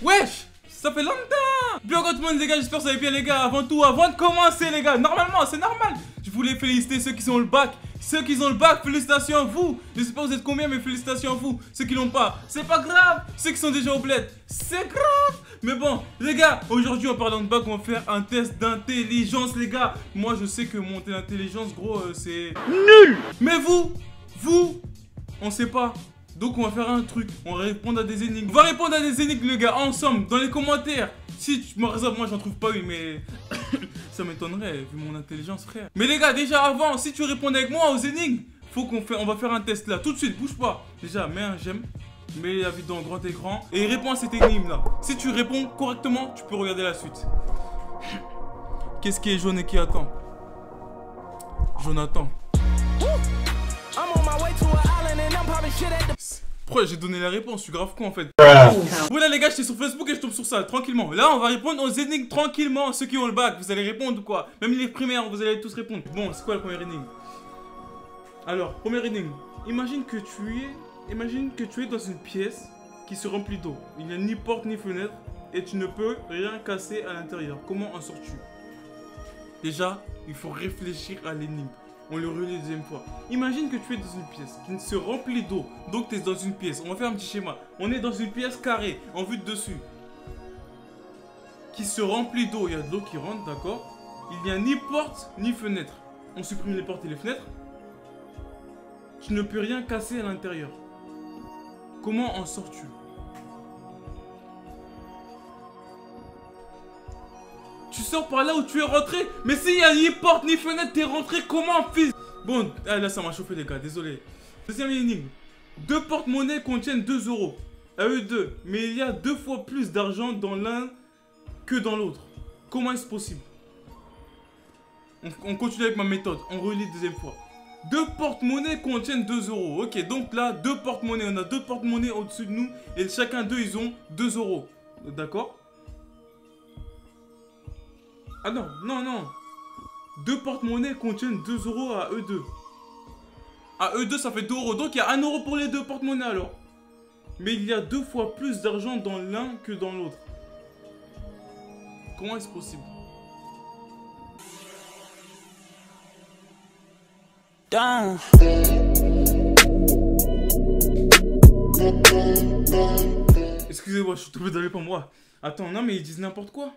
Wesh, ça fait longtemps. Bien tout le monde les gars, j'espère que ça va bien les gars. Avant de commencer les gars, normalement c'est normal, je voulais féliciter ceux qui ont le bac. Ceux qui ont le bac, félicitations à vous. Je sais pas vous êtes combien, mais félicitations à vous. Ceux qui l'ont pas, c'est pas grave. Ceux qui sont déjà au bled, c'est grave. Mais bon, les gars, aujourd'hui en parlant de bac, on va faire un test d'intelligence les gars. Moi je sais que mon test d'intelligence gros c'est nul. Mais vous, on sait pas. Donc on va faire un truc, on va répondre à des énigmes. On va répondre à des énigmes les gars, ensemble, dans les commentaires. Si tu me réserves, moi j'en trouve pas une, mais ça m'étonnerait vu mon intelligence frère. Mais les gars, déjà avant, si tu répondais avec moi aux énigmes, on va faire un test là, tout de suite, bouge pas. Déjà, mets un j'aime, mets la vidéo en grand écran et réponds à cette énigme là. Si tu réponds correctement, tu peux regarder la suite. Qu'est-ce qui est jaune et qui attend? Jonathan. Pourquoi j'ai donné la réponse? Je suis grave con en fait. Voilà les gars, j'étais sur Facebook et je tombe sur ça tranquillement. Là on va répondre aux énigmes tranquillement. Ceux qui ont le bac, vous allez répondre ou quoi? Même les primaires, vous allez tous répondre. Bon, c'est quoi la première énigme? Alors, première énigme. Imagine que tu es dans une pièce qui se remplit d'eau. Il n'y a ni porte ni fenêtre et tu ne peux rien casser à l'intérieur. Comment en sors-tu? Déjà, il faut réfléchir à l'énigme. On le relit deuxième fois. Imagine que tu es dans une pièce qui se remplit d'eau. Donc tu es dans une pièce. On va faire un petit schéma. On est dans une pièce carrée, en vue de dessus. Qui se remplit d'eau. Il y a de l'eau qui rentre, d'accord? Il n'y a ni porte ni fenêtre. On supprime les portes et les fenêtres. Tu ne peux rien casser à l'intérieur. Comment en sors-tu? Tu sors par là où tu es rentré. Mais s'il n'y a ni porte ni fenêtre, t'es rentré comment, fils? Bon, là ça m'a chauffé les gars, désolé. Deuxième énigme. Deux porte-monnaies contiennent 2 euros. À eux deux. Mais il y a 2 fois plus d'argent dans l'un que dans l'autre. Comment est-ce possible? On continue avec ma méthode. On relit deuxième fois. Deux porte-monnaies contiennent 2 euros. Ok, donc là, deux porte-monnaies. On a 2 porte-monnaies au-dessus de nous. Et chacun d'eux, ils ont 2 euros. D'accord? Ah non, non. Deux porte-monnaies contiennent 2 euros à eux deux. À eux deux, ça fait 2 euros. Donc il y a 1 euro pour les deux porte-monnaies alors. Mais il y a 2 fois plus d'argent dans l'un que dans l'autre. Comment est-ce possible? Excusez-moi, je suis tombé dans les pommes. Attends, non mais ils disent n'importe quoi.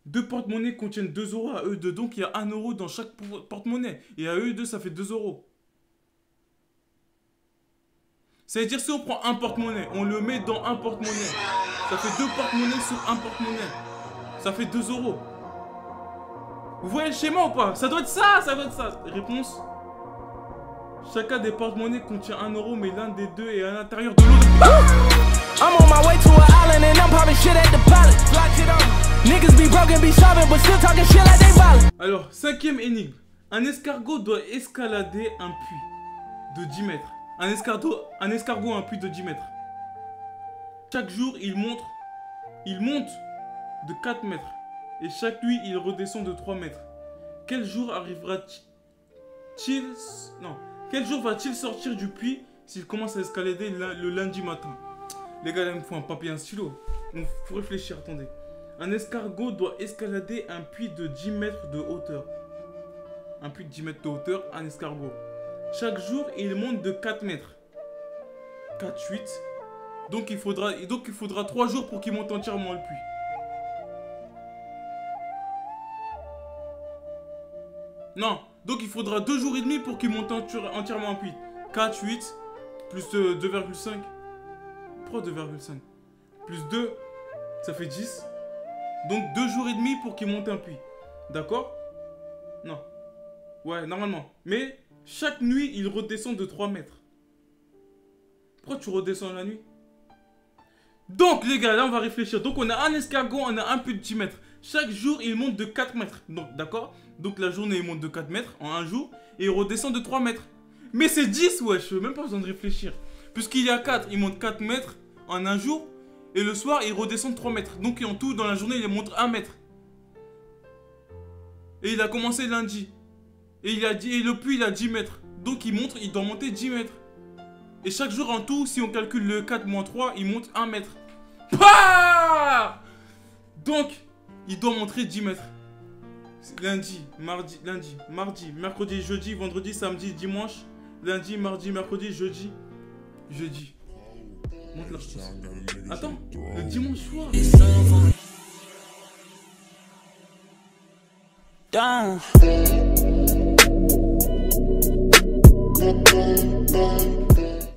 Deux porte-monnaies contiennent 2 euros à eux deux. Donc il y a 1 euro dans chaque porte-monnaie. Et à eux deux, ça fait 2 euros. Ça veut dire si on prend un porte-monnaie, on le met dans un porte-monnaie. Ça fait 2 porte-monnaies sur un porte-monnaie. Ça fait 2 euros. Vous voyez le schéma ou pas? Ça doit être ça, ça doit être ça. Réponse. Chacun des porte-monnaies contient 1 euro, mais l'un des deux est à l'intérieur de l'autre. I'm on my way to an island and I'm popping shit at the pilot. Niggas be broken, be sobbing, but still talking shit like they ballin'. Alors, cinquième énigme. Un escargot doit escalader un puits de 10 mètres. Un escargot a un puits de 10 mètres. Chaque jour, il monte de 4 mètres. Et chaque nuit, il redescend de 3 mètres. Quel jour va-t-il sortir du puits s'il commence à escalader le lundi matin? Les gars, là, il me faut un papier et un stylo. Il faut réfléchir, attendez. Un escargot doit escalader un puits de 10 mètres de hauteur. Un puits de 10 mètres de hauteur, un escargot. Chaque jour, il monte de 4 mètres. 4, 8. Donc il faudra 3 jours pour qu'il monte entièrement le puits. Non, donc il faudra 2 jours et demi pour qu'il monte entièrement un puits. 4, 8, plus 2,5. Pourquoi 2,5? Plus 2, ça fait 10. Donc 2 jours et demi pour qu'il monte un puits. D'accord? Non. Ouais, normalement. Mais chaque nuit, il redescend de 3 mètres. Pourquoi tu redescends la nuit? Donc les gars, là on va réfléchir. Donc on a un escargot, on a un puits de 10 mètres. Chaque jour, il monte de 4 mètres. Donc d'accord? Donc la journée, il monte de 4 mètres en un jour. Et il redescend de 3 mètres. Mais c'est 10, wesh. Même pas besoin de réfléchir. Puisqu'il y a 4, il monte 4 mètres en un jour. Et le soir, il redescend de 3 mètres. Donc en tout, dans la journée, il monte 1 mètre. Et il a commencé lundi. Et le puits, il a 10 mètres. Donc il doit monter 10 mètres. Et chaque jour en tout, si on calcule le 4 moins 3, il monte 1 mètre. Bah donc, il doit montrer 10 mètres. Lundi, mardi, mercredi, jeudi, vendredi, samedi, dimanche. Lundi, mardi, mercredi, jeudi. Monte la chose. Attends, le dimanche soir.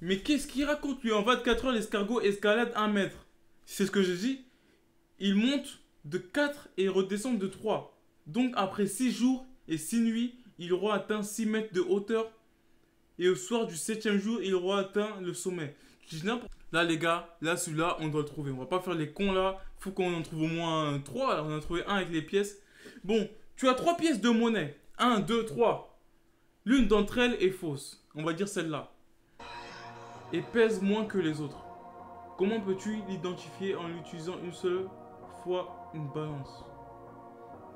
Mais qu'est-ce qu'il raconte lui? En 24 heures, l'escargot escalade 1 mètre. C'est ce que je dis. Il monte de 4 et redescend de 3. Donc après 6 jours et 6 nuits, il aura atteint 6 mètres de hauteur. Et au soir du 7e jour, il aura atteint le sommet. Là les gars, là celui-là, on doit le trouver. On va pas faire les cons là. Faut qu'on en trouve au moins 3. Alors, on en a trouvé un avec les pièces. Bon, tu as 3 pièces de monnaie. 1, 2, 3. L'une d'entre elles est fausse. On va dire celle-là. Et pèse moins que les autres. Comment peux-tu l'identifier en l'utilisant une seule fois une balance?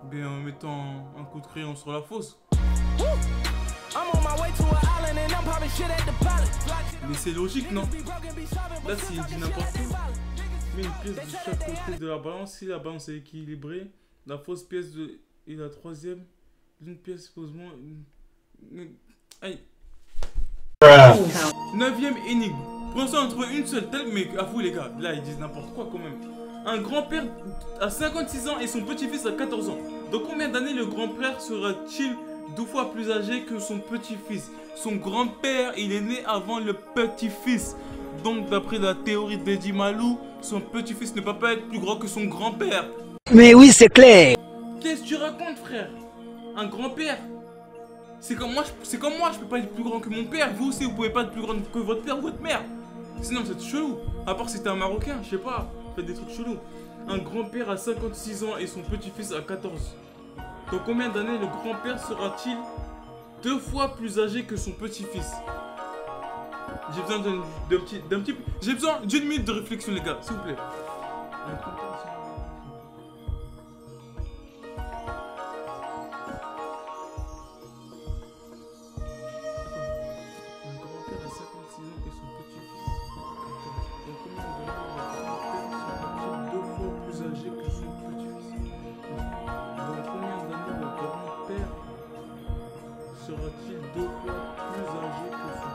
Bien en mettant un coup de crayon sur la fausse. Mais c'est logique, non? Là, s'il dit n'importe quoi, mets une pièce de chaque côté de la balance. Si la balance est équilibrée, la fausse pièce et la troisième, une pièce pose moins. Aïe. 9e énigme. Pour l'instant, on a trouvé une seule telle, mais à vous les gars, là ils disent n'importe quoi quand même. Un grand-père a 56 ans et son petit-fils a 14 ans. Dans combien d'années le grand-père sera-t-il 2 fois plus âgé que son petit-fils? Son grand-père, il est né avant le petit-fils. Donc d'après la théorie d'Eddie Malou, son petit-fils ne peut pas être plus grand que son grand-père. Mais oui, c'est clair. Qu'est-ce que tu racontes, frère? Un grand-père? C'est comme moi, je peux pas être plus grand que mon père. Vous aussi, vous pouvez pas être plus grand que votre père ou votre mère. Sinon, c'est chelou. À part si t'es un Marocain, je sais pas. Faites des trucs chelous. Un grand-père a 56 ans et son petit-fils a 14. Dans combien d'années le grand-père sera-t-il 2 fois plus âgé que son petit-fils? J'ai besoin d'un petit... J'ai besoin d'une minute de réflexion, les gars, s'il vous plaît. Sera-t-il 2 fois plus âgé que son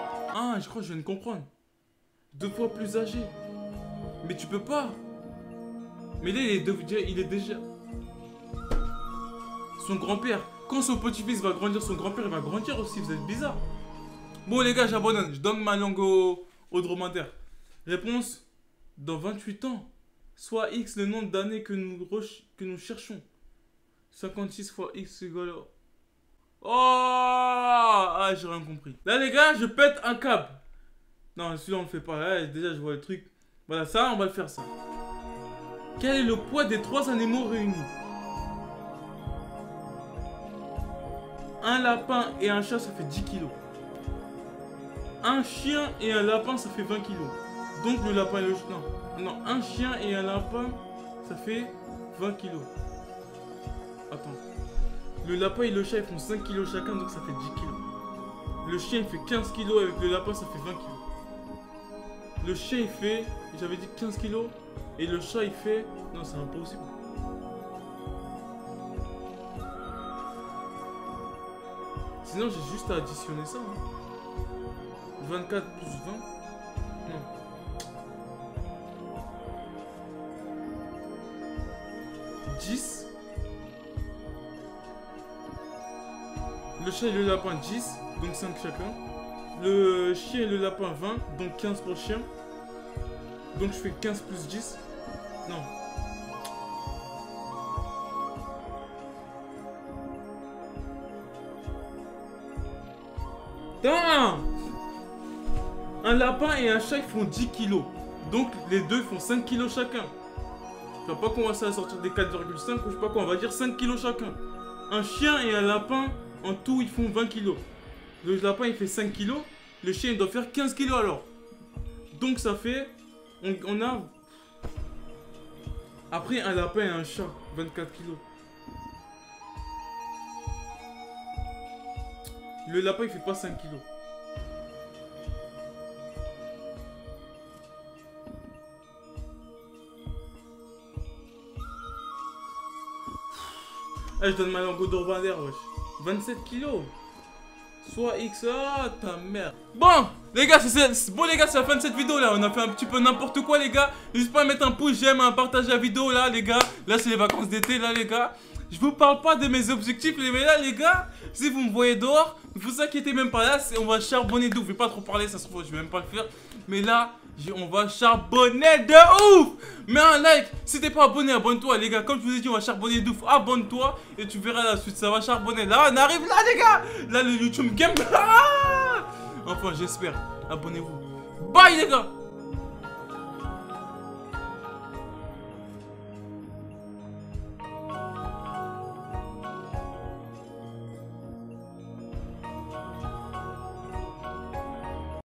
petit-fils? Ah, je crois que je viens de comprendre. 2 fois plus âgé. Mais tu peux pas. Mais là, il est déjà... Son grand-père. Quand son petit-fils va grandir, son grand-père, il va grandir aussi. Vous êtes bizarre. Bon, les gars, j'abandonne. Je donne ma langue au dromadaire. Réponse. Dans 28 ans. Soit X le nombre d'années que nous cherchons. 56 fois X égale... Oh! Ah, j'ai rien compris. Là, les gars, je pète un câble. Non, celui-là, on le fait pas. Là, déjà, je vois le truc. Voilà, ça, on va le faire, ça. Quel est le poids des 3 animaux réunis? Un lapin et un chat, ça fait 10 kilos. Un chien et un lapin, ça fait 20 kilos. Donc, le lapin et le chien... Non, un chien et un lapin, ça fait 20 kilos. Attends. Le lapin et le chat, ils font 5 kilos chacun, donc ça fait 10 kilos. Le chien, il fait 15 kilos, avec le lapin, ça fait 20 kilos. Le chien, il fait, j'avais dit 15 kilos, et le chat, il fait... Non, c'est impossible. Sinon, j'ai juste à additionner ça. Hein. 24 plus 20. Non. 10. Le chat et le lapin 10, donc 5 chacun. Le chien et le lapin 20, donc 15 pour le chien. Donc je fais 15 plus 10. Non. Putain! Un lapin et un chat ils font 10 kilos. Donc les deux font 5 kilos chacun. Je ne vais pas commencer à sortir des 4,5 ou je sais pas quoi, on va dire 5 kilos chacun. Un chien et un lapin, en tout, ils font 20 kilos. Le lapin, il fait 5 kilos. Le chien, il doit faire 15 kilos alors. Donc ça fait... On a... Après, un lapin et un chat, 24 kilos. Le lapin, il fait pas 5 kilos. Eh, je donne ma langue au Dorvander, wesh. 27 kilos. Soit X, ah ta mère. Bon les gars, bon les gars, c'est la fin de cette vidéo là. On a fait un petit peu n'importe quoi les gars. N'hésitez pas à mettre un pouce j'aime, à partager la vidéo là les gars. Là c'est les vacances d'été là les gars. Je vous parle pas de mes objectifs mais là les gars, si vous me voyez dehors, ne vous inquiétez même pas là, on va charbonner de ouf. Je vais pas trop parler, ça se trouve je vais même pas le faire. Mais là, on va charbonner de ouf. Mets un like, si t'es pas abonné, abonne-toi les gars. Comme je vous ai dit, on va charbonner de ouf. Abonne-toi et tu verras la suite, ça va charbonner. Là, on arrive là les gars. Là le YouTube Game. Enfin j'espère, abonnez-vous. Bye les gars.